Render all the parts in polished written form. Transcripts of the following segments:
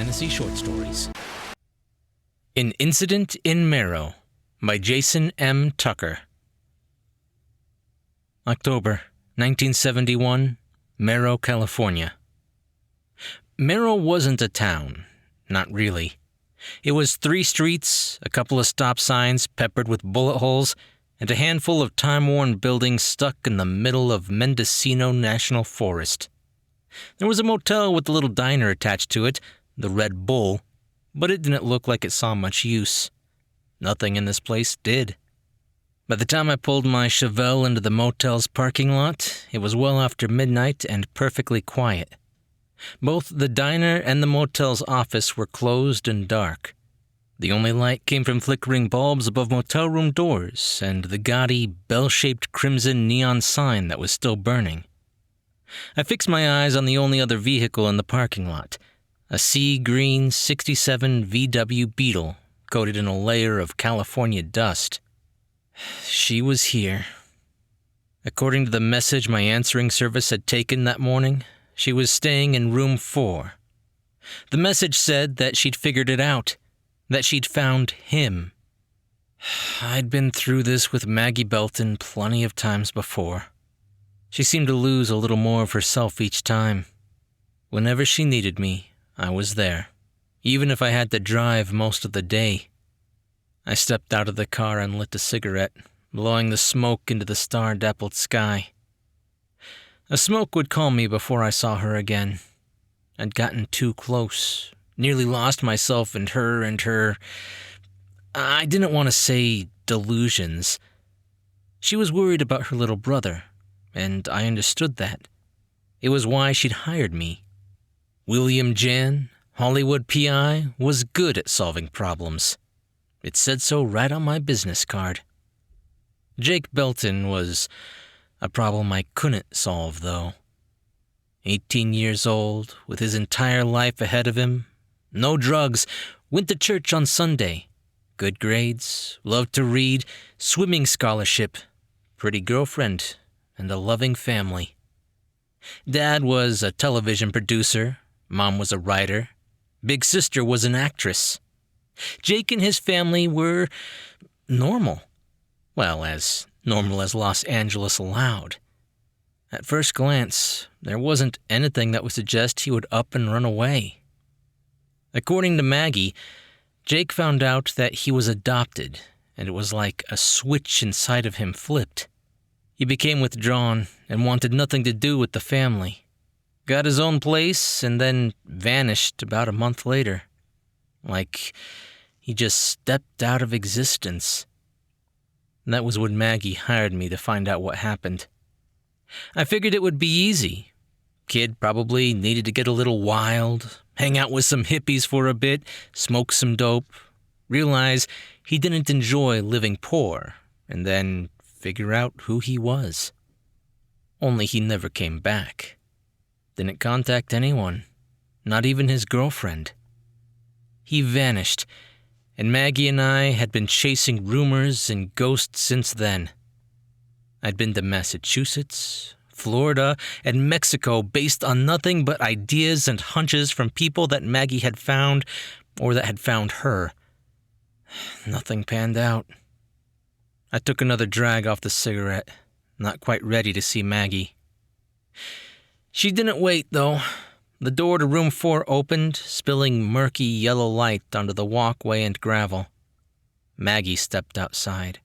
fantasy short stories. An Incident in Marrow by Jason M. Tucker. October 1971, Marrow, California. Marrow wasn't a town. Not really. It was 3 streets, a couple of stop signs peppered with bullet holes, and a handful of time-worn buildings stuck in the middle of Mendocino National Forest. There was a motel with a little diner attached to it, the Red Bull, but it didn't look like it saw much use. Nothing in this place did. By the time I pulled my Chevelle into the motel's parking lot, it was well after midnight and perfectly quiet. Both the diner and the motel's office were closed and dark. The only light came from flickering bulbs above motel room doors and the gaudy, bell-shaped crimson neon sign that was still burning. I fixed my eyes on the only other vehicle in the parking lot, a sea green 67 VW Beetle coated in a layer of California dust. She was here. According to the message my answering service had taken that morning, she was staying in room 4. The message said that she'd figured it out, that she'd found him. I'd been through this with Maggie Belton plenty of times before. She seemed to lose a little more of herself each time. Whenever she needed me, I was there, even if I had to drive most of the day. I stepped out of the car and lit a cigarette, blowing the smoke into the star-dappled sky. A smoke would calm me before I saw her again. I'd gotten too close, nearly lost myself in her and her... I didn't want to say delusions. She was worried about her little brother, and I understood that. It was why she'd hired me. William Jann, Hollywood PI, was good at solving problems. It said so right on my business card. Jake Belton was a problem I couldn't solve, though. 18 years old, with his entire life ahead of him, no drugs, went to church on Sunday, good grades, loved to read, swimming scholarship, pretty girlfriend, and a loving family. Dad was a television producer, Mom was a writer, big sister was an actress. Jake and his family were normal. Well, as normal as Los Angeles allowed. At first glance, there wasn't anything that would suggest he would up and run away. According to Maggie, Jake found out that he was adopted, and it was like a switch inside of him flipped. He became withdrawn and wanted nothing to do with the family. Got his own place and then vanished about a month later. Like he just stepped out of existence. That was when Maggie hired me to find out what happened. I figured it would be easy. Kid probably needed to get a little wild, hang out with some hippies for a bit, smoke some dope, realize he didn't enjoy living poor, and then figure out who he was. Only he never came back. Didn't contact anyone, not even his girlfriend. He vanished, and Maggie and I had been chasing rumors and ghosts since then. I'd been to Massachusetts, Florida, and Mexico based on nothing but ideas and hunches from people that Maggie had found or that had found her. Nothing panned out. I took another drag off the cigarette, not quite ready to see Maggie. She didn't wait, though. The door to room 4 opened, spilling murky yellow light onto the walkway and gravel. Maggie stepped outside.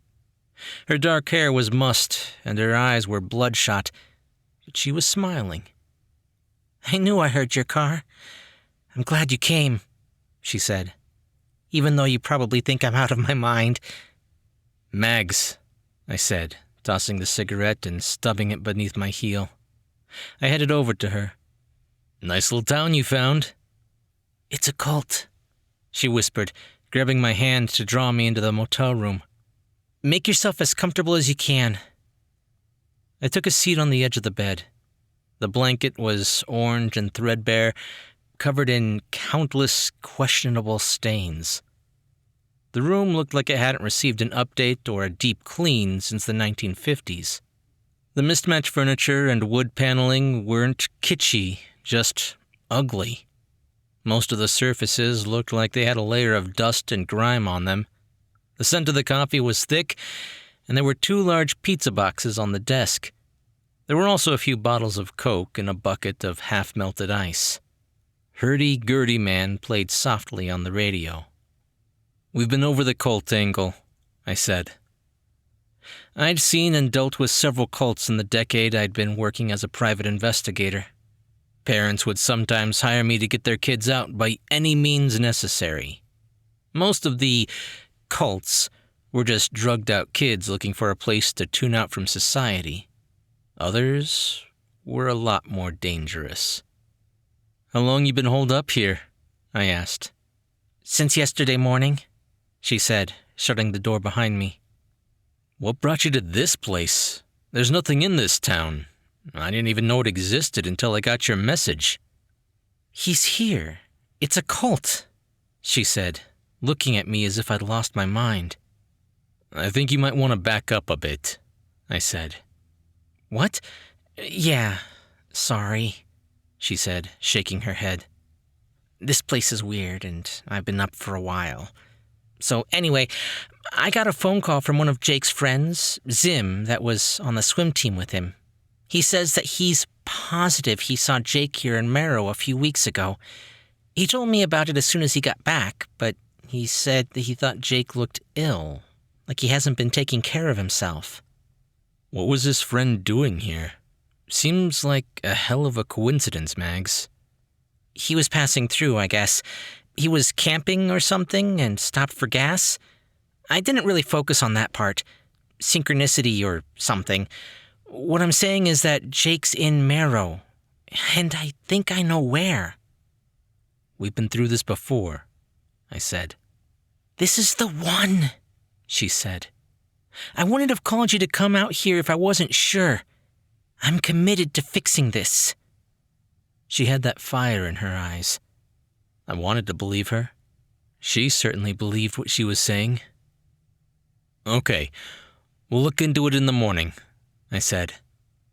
Her dark hair was mussed, and her eyes were bloodshot, but she was smiling. "I knew I heard your car. I'm glad you came," she said, "even though you probably think I'm out of my mind." "Mags," I said, tossing the cigarette and stubbing it beneath my heel. I headed over to her. "Nice little town you found." "It's a cult," she whispered, grabbing my hand to draw me into the motel room. "Make yourself as comfortable as you can." I took a seat on the edge of the bed. The blanket was orange and threadbare, covered in countless questionable stains. The room looked like it hadn't received an update or a deep clean since the 1950s. The mismatched furniture and wood paneling weren't kitschy, just ugly. Most of the surfaces looked like they had a layer of dust and grime on them. The scent of the coffee was thick, and there were 2 large pizza boxes on the desk. There were also a few bottles of Coke and a bucket of half-melted ice. Hurdy-gurdy man played softly on the radio. "We've been over the cult angle," I said. I'd seen and dealt with several cults in the decade I'd been working as a private investigator. Parents would sometimes hire me to get their kids out by any means necessary. Most of the cults were just drugged-out kids looking for a place to tune out from society. Others were a lot more dangerous. "How long you been holed up here?" I asked. "Since yesterday morning," she said, shutting the door behind me. "What brought you to this place? There's nothing in this town. I didn't even know it existed until I got your message." "He's here. It's a cult," she said, looking at me as if I'd lost my mind. "I think you might want to back up a bit," I said. "What? Yeah, sorry," she said, shaking her head. "This place is weird, and I've been up for a while. So anyway, I got a phone call from one of Jake's friends, Zim, that was on the swim team with him. He says that he's positive he saw Jake here in Marrow a few weeks ago. He told me about it as soon as he got back, but he said that he thought Jake looked ill, like he hasn't been taking care of himself." "What was his friend doing here? Seems like a hell of a coincidence, Mags." "He was passing through, I guess. He was camping or something and stopped for gas. I didn't really focus on that part. Synchronicity or something. What I'm saying is that Jake's in Marrow, and I think I know where." "We've been through this before," I said. "This is the one," she said. "I wouldn't have called you to come out here if I wasn't sure. I'm committed to fixing this." She had that fire in her eyes. I wanted to believe her. She certainly believed what she was saying. "Okay, we'll look into it in the morning," I said.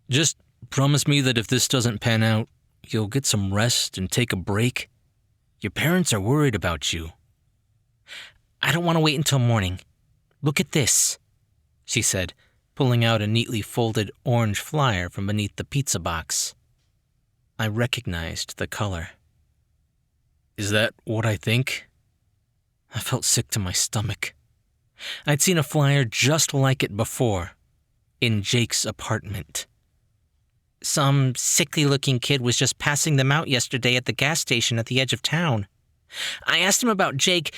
"Just promise me that if this doesn't pan out, you'll get some rest and take a break. Your parents are worried about you." "I don't want to wait until morning. Look at this," she said, pulling out a neatly folded orange flyer from beneath the pizza box. I recognized the color. "Is that what I think?" I felt sick to my stomach. I'd seen a flyer just like it before, in Jake's apartment. "Some sickly-looking kid was just passing them out yesterday at the gas station at the edge of town. I asked him about Jake,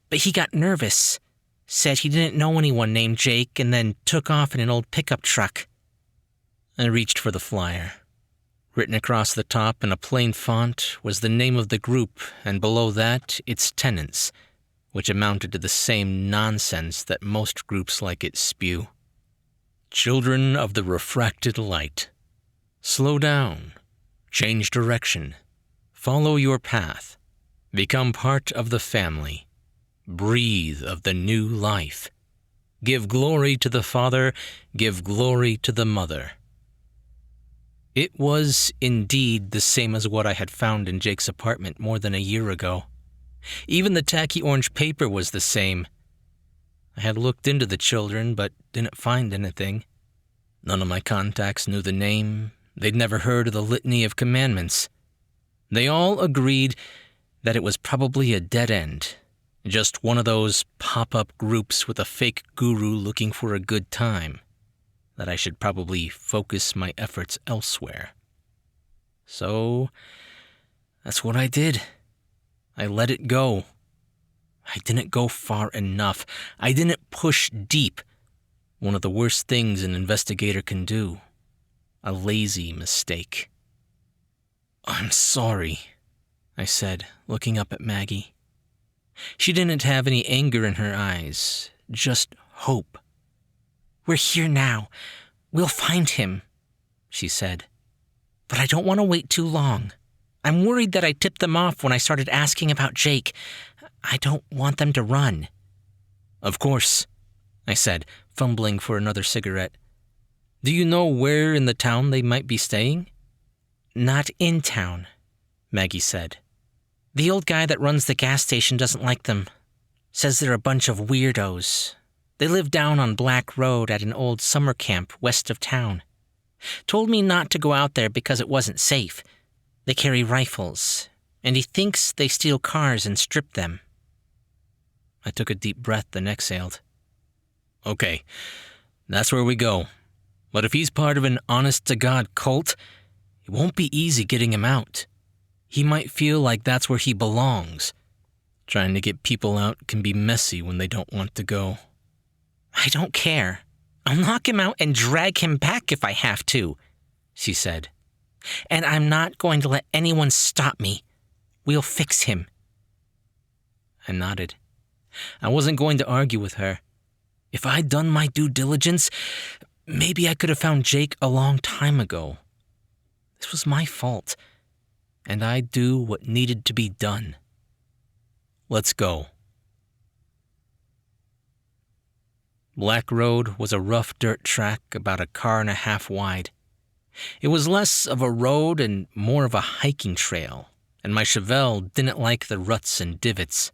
but he got nervous. Said he didn't know anyone named Jake and then took off in an old pickup truck." I reached for the flyer. Written across the top in a plain font was the name of the group, and below that, its tenets, which amounted to the same nonsense that most groups like it spew. "Children of the refracted light. Slow down. Change direction. Follow your path. Become part of the family. Breathe of the new life. Give glory to the Father. Give glory to the Mother." It was indeed the same as what I had found in Jake's apartment more than a year ago. Even the tacky orange paper was the same. I had looked into the children, but didn't find anything. None of my contacts knew the name. They'd never heard of the Litany of Commandments. They all agreed that it was probably a dead end, just one of those pop-up groups with a fake guru looking for a good time, that I should probably focus my efforts elsewhere. So, that's what I did. I let it go. I didn't go far enough. I didn't push deep. One of the worst things an investigator can do. A lazy mistake. "I'm sorry," I said, looking up at Maggie. She didn't have any anger in her eyes, just hope. "We're here now. We'll find him," she said. "But I don't want to wait too long. I'm worried that I tipped them off when I started asking about Jake. I don't want them to run." "Of course," I said, fumbling for another cigarette. "Do you know where in the town they might be staying?" "Not in town," Maggie said. The old guy that runs the gas station doesn't like them. Says they're a bunch of weirdos. They live down on Black Road at an old summer camp west of town. Told me not to go out there because it wasn't safe. They carry rifles, and he thinks they steal cars and strip them. I took a deep breath and exhaled. Okay, that's where we go. But if he's part of an honest-to-God cult, it won't be easy getting him out. He might feel like that's where he belongs. Trying to get people out can be messy when they don't want to go. I don't care. I'll knock him out and drag him back if I have to, she said. And I'm not going to let anyone stop me. We'll fix him. I nodded. I wasn't going to argue with her. If I'd done my due diligence, maybe I could have found Jake a long time ago. This was my fault, and I'd do what needed to be done. Let's go. Black Road was a rough dirt track about 1.5 cars wide. It was less of a road and more of a hiking trail, and my Chevelle didn't like the ruts and divots.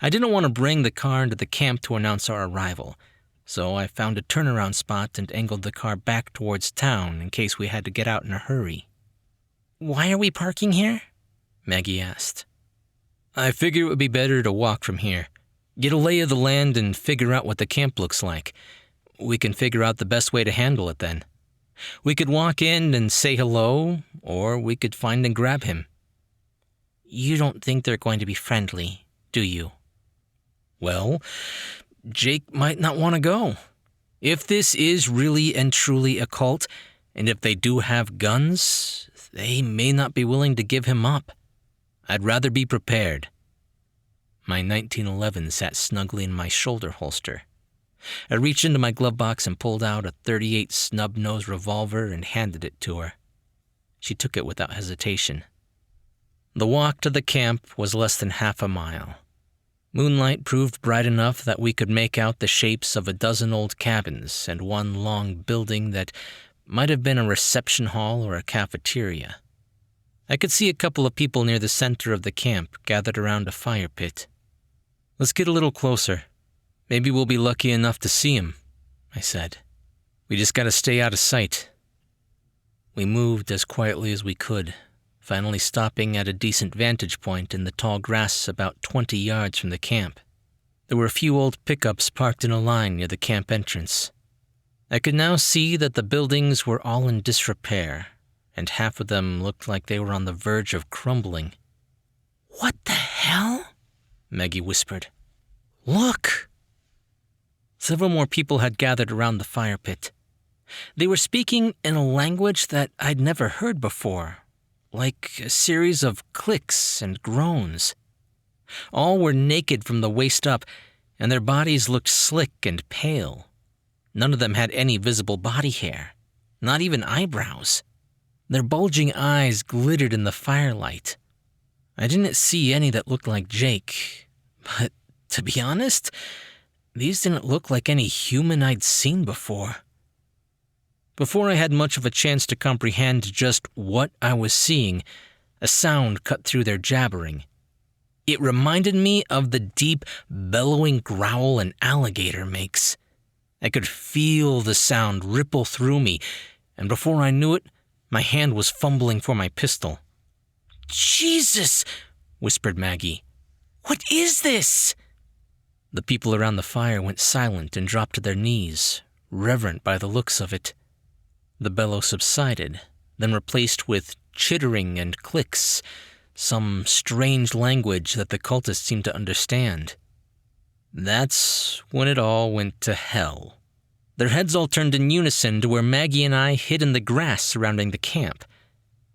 I didn't want to bring the car into the camp to announce our arrival, so I found a turnaround spot and angled the car back towards town in case we had to get out in a hurry. Why are we parking here? Maggie asked. I figured it would be better to walk from here. Get a lay of the land and figure out what the camp looks like. We can figure out the best way to handle it then. We could walk in and say hello, or we could find and grab him. You don't think they're going to be friendly, do you? Well, Jake might not want to go. If this is really and truly a cult, and if they do have guns, they may not be willing to give him up. I'd rather be prepared. My 1911 sat snugly in my shoulder holster. I reached into my glove box and pulled out a .38 snub-nosed revolver and handed it to her. She took it without hesitation. The walk to the camp was less than 1/2 mile. Moonlight proved bright enough that we could make out the shapes of 12 old cabins and one long building that might have been a reception hall or a cafeteria. I could see a couple of people near the center of the camp gathered around a fire pit. Let's get a little closer. Maybe we'll be lucky enough to see him, I said. We just gotta stay out of sight. We moved as quietly as we could, finally stopping at a decent vantage point in the tall grass about 20 yards from the camp. There were a few old pickups parked in a line near the camp entrance. I could now see that the buildings were all in disrepair, and half of them looked like they were on the verge of crumbling. What the hell? Maggie whispered. Look! Several more people had gathered around the fire pit. They were speaking in a language that I'd never heard before, like a series of clicks and groans. All were naked from the waist up, and their bodies looked slick and pale. None of them had any visible body hair, not even eyebrows. Their bulging eyes glittered in the firelight. I didn't see any that looked like Jake, but to be honest, these didn't look like any human I'd seen before. Before I had much of a chance to comprehend just what I was seeing, a sound cut through their jabbering. It reminded me of the deep, bellowing growl an alligator makes. I could feel the sound ripple through me, and before I knew it, my hand was fumbling for my pistol. Jesus, whispered Maggie. What is this? The people around the fire went silent and dropped to their knees, reverent by the looks of it. The bellow subsided, then replaced with chittering and clicks, some strange language that the cultists seemed to understand. That's when it all went to hell. Their heads all turned in unison to where Maggie and I hid in the grass surrounding the camp.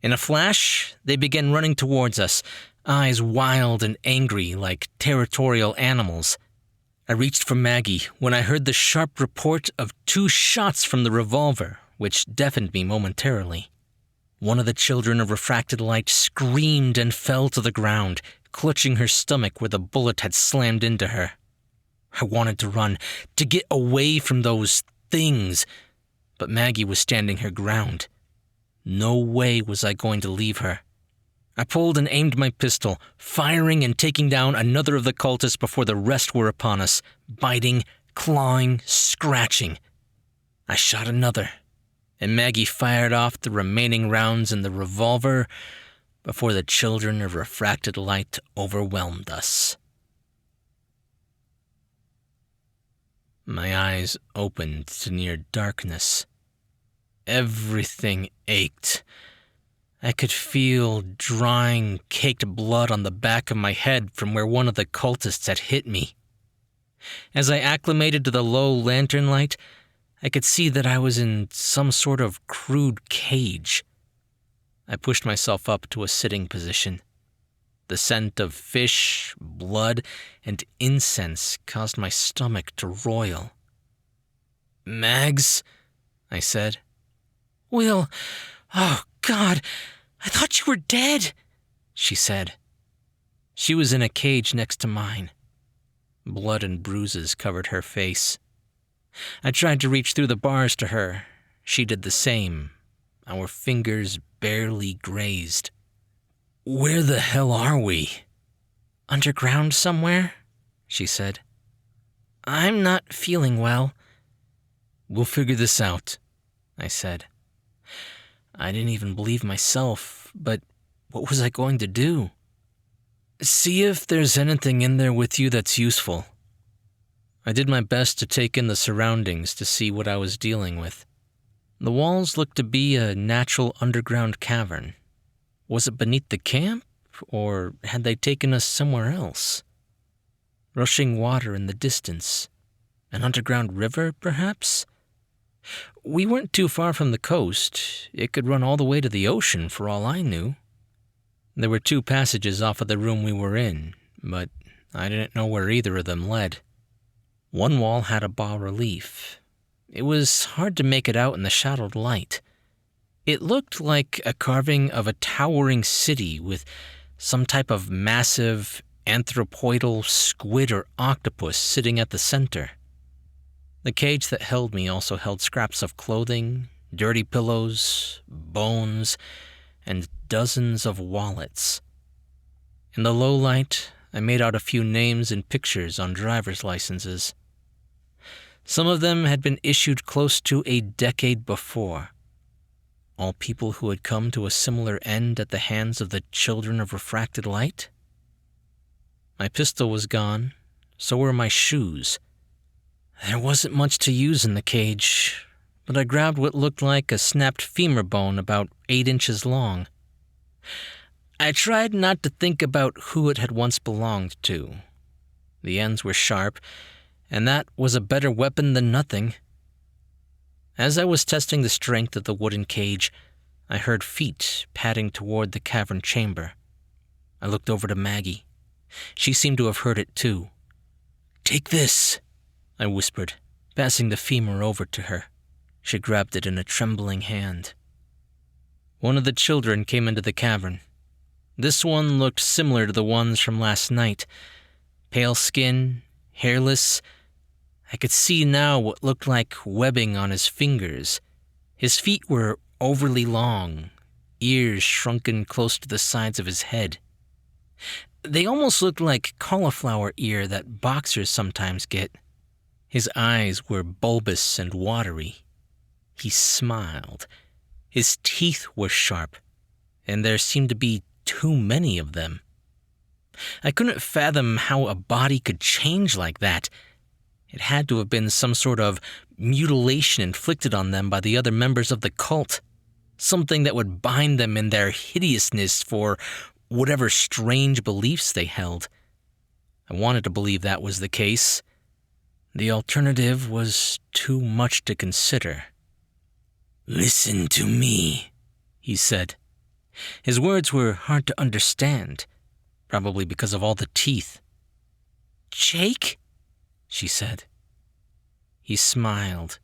In a flash, they began running towards us, eyes wild and angry like territorial animals. I reached for Maggie when I heard the sharp report of 2 shots from the revolver, which deafened me momentarily. One of the children of refracted light screamed and fell to the ground, clutching her stomach where the bullet had slammed into her. I wanted to run, to get away from those things, but Maggie was standing her ground. No way was I going to leave her. I pulled and aimed my pistol, firing and taking down another of the cultists before the rest were upon us, biting, clawing, scratching. I shot another, and Maggie fired off the remaining rounds in the revolver before the children of refracted light overwhelmed us. My eyes opened to near darkness. Everything ached. I could feel drying, caked blood on the back of my head from where one of the cultists had hit me. As I acclimated to the low lantern light, I could see that I was in some sort of crude cage. I pushed myself up to a sitting position. The scent of fish, blood, and incense caused my stomach to roil. "Mags," I said. "Will, oh God, I thought you were dead," she said. She was in a cage next to mine. Blood and bruises covered her face. I tried to reach through the bars to her. She did the same. Our fingers barely grazed. "Where the hell are we?" "Underground somewhere," she said. "I'm not feeling well." "We'll figure this out," I said. I didn't even believe myself, but what was I going to do? "See if there's anything in there with you that's useful." I did my best to take in the surroundings to see what I was dealing with. The walls looked to be a natural underground cavern. Was it beneath the camp, or had they taken us somewhere else? Rushing water in the distance. An underground river, perhaps? We weren't too far from the coast. It could run all the way to the ocean for all I knew. There were 2 passages off of the room we were in, but I didn't know where either of them led. One wall had a bas-relief. It was hard to make it out in the shadowed light. It looked like a carving of a towering city with some type of massive anthropoidal squid or octopus sitting at the center. The cage that held me also held scraps of clothing, dirty pillows, bones, and dozens of wallets. In the low light, I made out a few names and pictures on driver's licenses. Some of them had been issued close to a decade before. All people who had come to a similar end at the hands of the children of refracted light? My pistol was gone, so were my shoes. There wasn't much to use in the cage, but I grabbed what looked like a snapped femur bone about 8 inches long. I tried not to think about who it had once belonged to. The ends were sharp, and that was a better weapon than nothing. As I was testing the strength of the wooden cage, I heard feet padding toward the cavern chamber. I looked over to Maggie. She seemed to have heard it too. "Take this," I whispered, passing the femur over to her. She grabbed it in a trembling hand. One of the children came into the cavern. This one looked similar to the ones from last night. Pale skin, hairless. I could see now what looked like webbing on his fingers. His feet were overly long, ears shrunken close to the sides of his head. They almost looked like cauliflower ear that boxers sometimes get. His eyes were bulbous and watery. He smiled. His teeth were sharp, and there seemed to be too many of them. I couldn't fathom how a body could change like that. It had to have been some sort of mutilation inflicted on them by the other members of the cult, something that would bind them in their hideousness for whatever strange beliefs they held. I wanted to believe that was the case. The alternative was too much to consider. "Listen to me," he said. His words were hard to understand, probably because of all the teeth. "Jake?" she said. He smiled.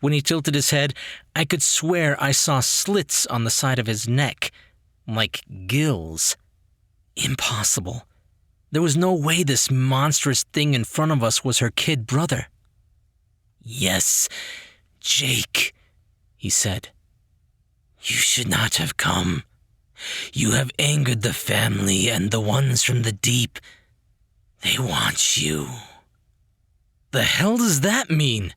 When he tilted his head, I could swear I saw slits on the side of his neck, like gills. Impossible. There was no way this monstrous thing in front of us was her kid brother. "Yes, Jake," he said. "You should not have come. You have angered the family and the ones from the deep. They want you." "The hell does that mean?"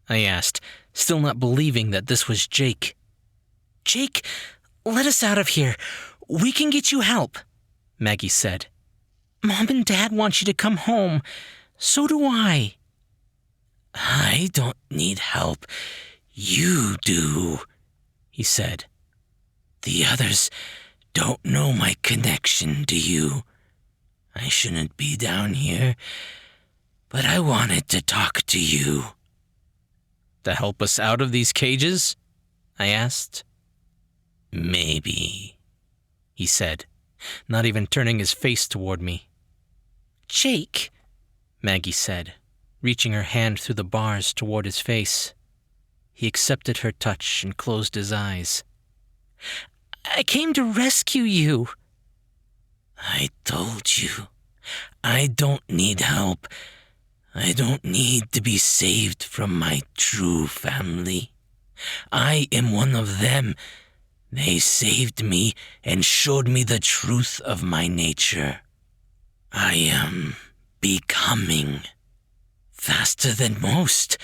I asked, still not believing that this was Jake. "Jake, let us out of here. We can get you help," Maggie said. "Mom and Dad want you to come home. So do I." "I don't need help. You do," he said. "The others don't know my connection to you. I shouldn't be down here, but I wanted to talk to you." "To help us out of these cages?" I asked. "Maybe," he said, not even turning his face toward me. "Jake," Maggie said, reaching her hand through the bars toward his face. He accepted her touch and closed his eyes. "I came to rescue you." "I told you, I don't need help. I don't need to be saved from my true family. I am one of them. They saved me and showed me the truth of my nature. I am becoming. Faster than most.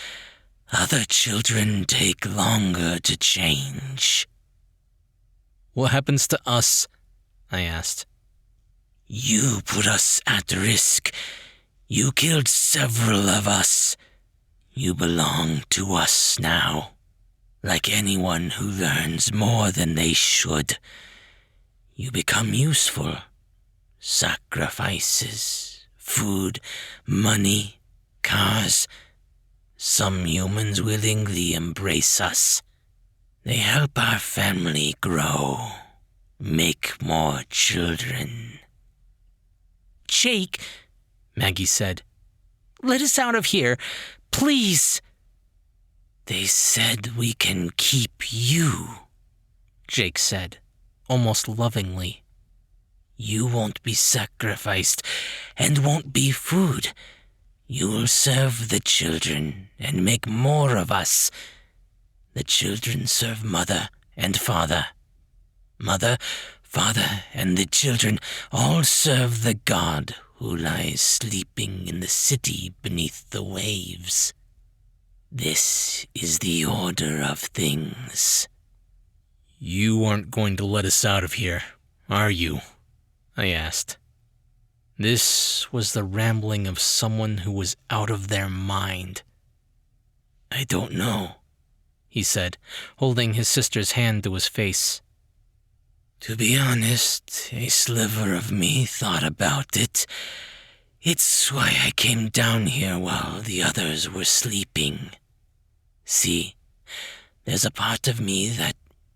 Other children take longer to change." "What happens to us?" I asked. "You put us at risk. You killed several of us. You belong to us now. Like anyone who learns more than they should, you become useful. Sacrifices, food, money, cars. Some humans willingly embrace us. They help our family grow, make more children." "Jake," Maggie said, "let us out of here, please." "They said we can keep you," Jake said, almost lovingly. "You won't be sacrificed and won't be food. You will serve the children and make more of us. The children serve mother and father. Mother, father, and the children all serve the God who lies sleeping in the city beneath the waves. This is the order of things." "You aren't going to let us out of here, are you?" I asked. This was the rambling of someone who was out of their mind. "I don't know," he said, holding his sister's hand to his face. "To be honest, a sliver of me thought about it. It's why I came down here while the others were sleeping. See, there's a part of me that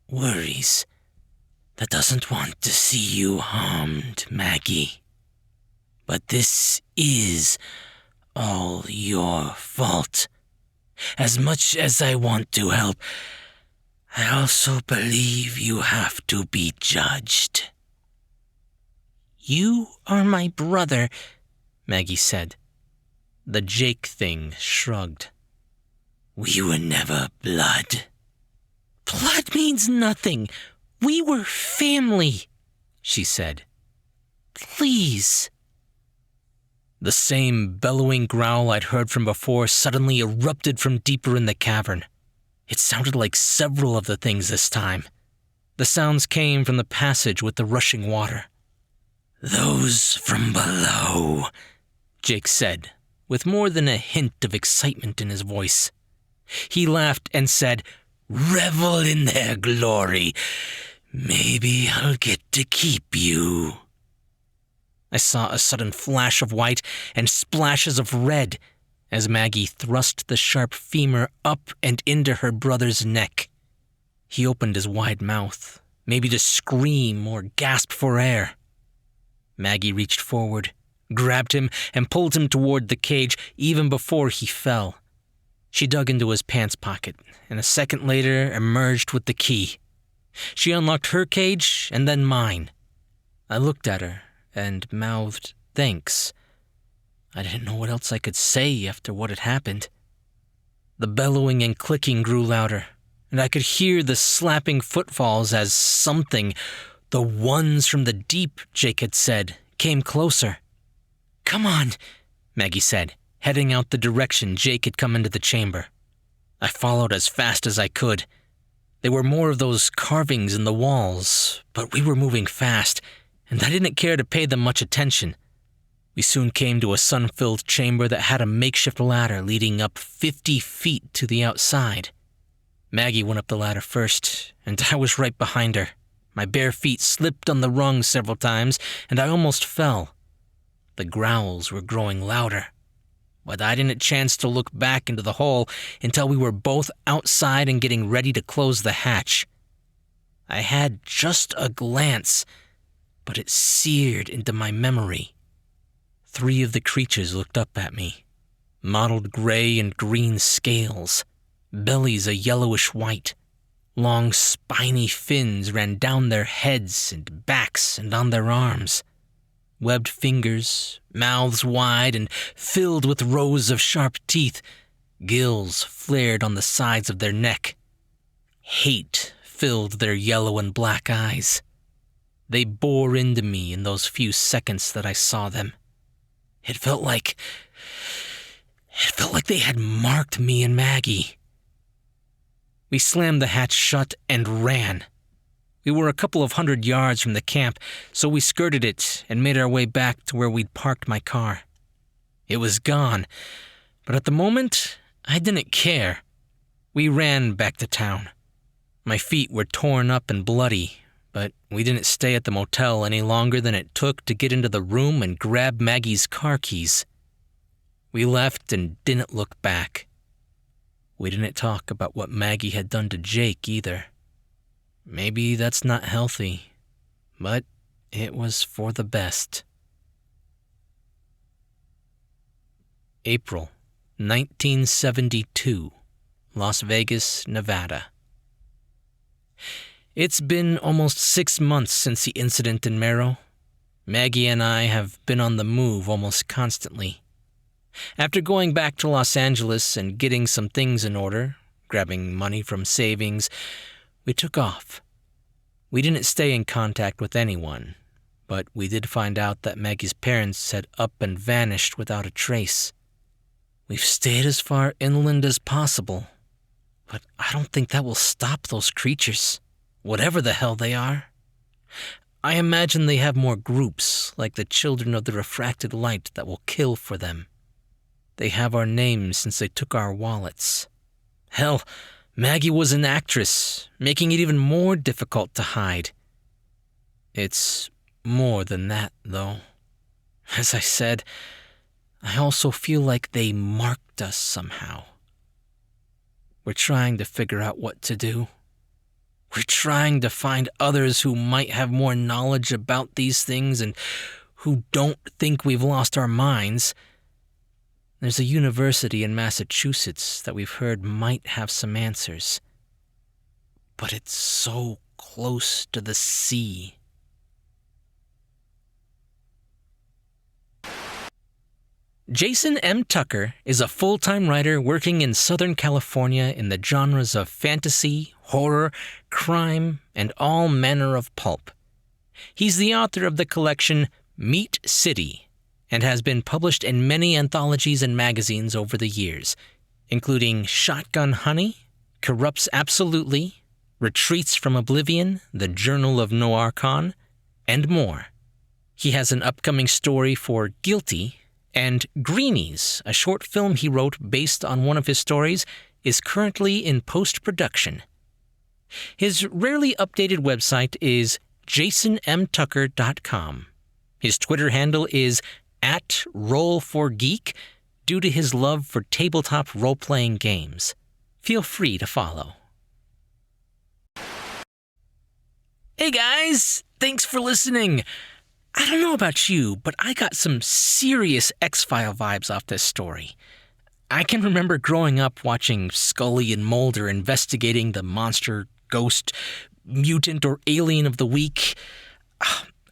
worries, that doesn't want to see you harmed, Maggie. But this is all your fault. As much as I want to help, I also believe you have to be judged." "You are my brother," Maggie said. The Jake thing shrugged. "We were never blood." "Blood means nothing. We were family," she said. "Please." The same bellowing growl I'd heard from before suddenly erupted from deeper in the cavern. It sounded like several of the things this time. The sounds came from the passage with the rushing water. "Those from below," Jake said, with more than a hint of excitement in his voice. He laughed and said, "Revel in their glory. Maybe I'll get to keep you." I saw a sudden flash of white and splashes of red as Maggie thrust the sharp femur up and into her brother's neck. He opened his wide mouth, maybe to scream or gasp for air. Maggie reached forward, grabbed him, and pulled him toward the cage even before he fell. She dug into his pants pocket, and a second later emerged with the key. She unlocked her cage and then mine. I looked at her and mouthed thanks. I didn't know what else I could say after what had happened. The bellowing and clicking grew louder, and I could hear the slapping footfalls as something, The ones from the deep, Jake had said, came closer. "Come on," Maggie said, heading out the direction Jake had come into the chamber. I followed as fast as I could. There were more of those carvings in the walls, but we were moving fast, and I didn't care to pay them much attention. We soon came to a sun-filled chamber that had a makeshift ladder leading up 50 feet to the outside. Maggie went up the ladder first, and I was right behind her. My bare feet slipped on the rung several times, and I almost fell. The growls were growing louder, but I didn't chance to look back into the hole until we were both outside and getting ready to close the hatch. I had just a glance, but it seared into my memory. 3 of the creatures looked up at me, mottled gray and green scales, bellies a yellowish white. Long spiny fins ran down their heads and backs and on their arms. Webbed fingers, mouths wide and filled with rows of sharp teeth, gills flared on the sides of their neck. Hate filled their yellow and black eyes. They bore into me in those few seconds that I saw them. It felt like they had marked me and Maggie. We slammed the hatch shut and ran. We were a couple of 100 yards from the camp, so we skirted it and made our way back to where we'd parked my car. It was gone, but at the moment, I didn't care. We ran back to town. My feet were torn up and bloody, but we didn't stay at the motel any longer than it took to get into the room and grab Maggie's car keys. We left and didn't look back. We didn't talk about what Maggie had done to Jake either. Maybe that's not healthy, but it was for the best. April 1972, Las Vegas, Nevada. It's been almost 6 months since the incident in Marrow. Maggie and I have been on the move almost constantly. After going back to Los Angeles and getting some things in order, grabbing money from savings, we took off. We didn't stay in contact with anyone, but we did find out that Maggie's parents had up and vanished without a trace. We've stayed as far inland as possible, but I don't think that will stop those creatures, whatever the hell they are. I imagine they have more groups, like the Children of the Refracted Light, that will kill for them. They have our names since they took our wallets. Hell, Maggie was an actress, making it even more difficult to hide. It's more than that, though. As I said, I also feel like they marked us somehow. We're trying to figure out what to do. We're trying to find others who might have more knowledge about these things and who don't think we've lost our minds. There's a university in Massachusetts that we've heard might have some answers. But it's so close to the sea. Jason M. Tucker is a full-time writer working in Southern California in the genres of fantasy, horror, crime, and all manner of pulp. He's the author of the collection Meat City, and has been published in many anthologies and magazines over the years, including Shotgun Honey, Corrupts Absolutely, Retreats from Oblivion, the Journal of NoirCon, and more. He has an upcoming story for Guilty, and Greenies, a short film he wrote based on one of his stories, is currently in post-production. His rarely updated website is jasonmtucker.com. His Twitter handle is @Roll4Geek due to his love for tabletop role-playing games. Feel free to follow. Hey guys, thanks for listening. I don't know about you, but I got some serious X-File vibes off this story. I can remember growing up watching Scully and Mulder investigating the monster, ghost, mutant, or alien of the week.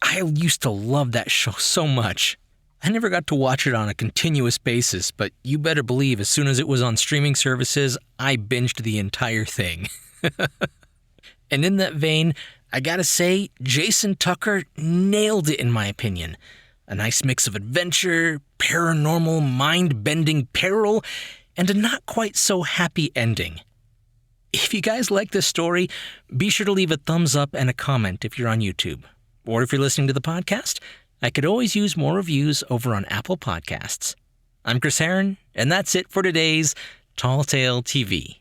I used to love that show so much. I never got to watch it on a continuous basis, but you better believe as soon as it was on streaming services, I binged the entire thing. And in that vein, I gotta say, Jason Tucker nailed it in my opinion. A nice mix of adventure, paranormal, mind-bending peril, and a not-quite-so-happy ending. If you guys like this story, be sure to leave a thumbs up and a comment if you're on YouTube. Or if you're listening to the podcast, I could always use more reviews over on Apple Podcasts. I'm Chris Herron, and that's it for today's Tall Tale TV.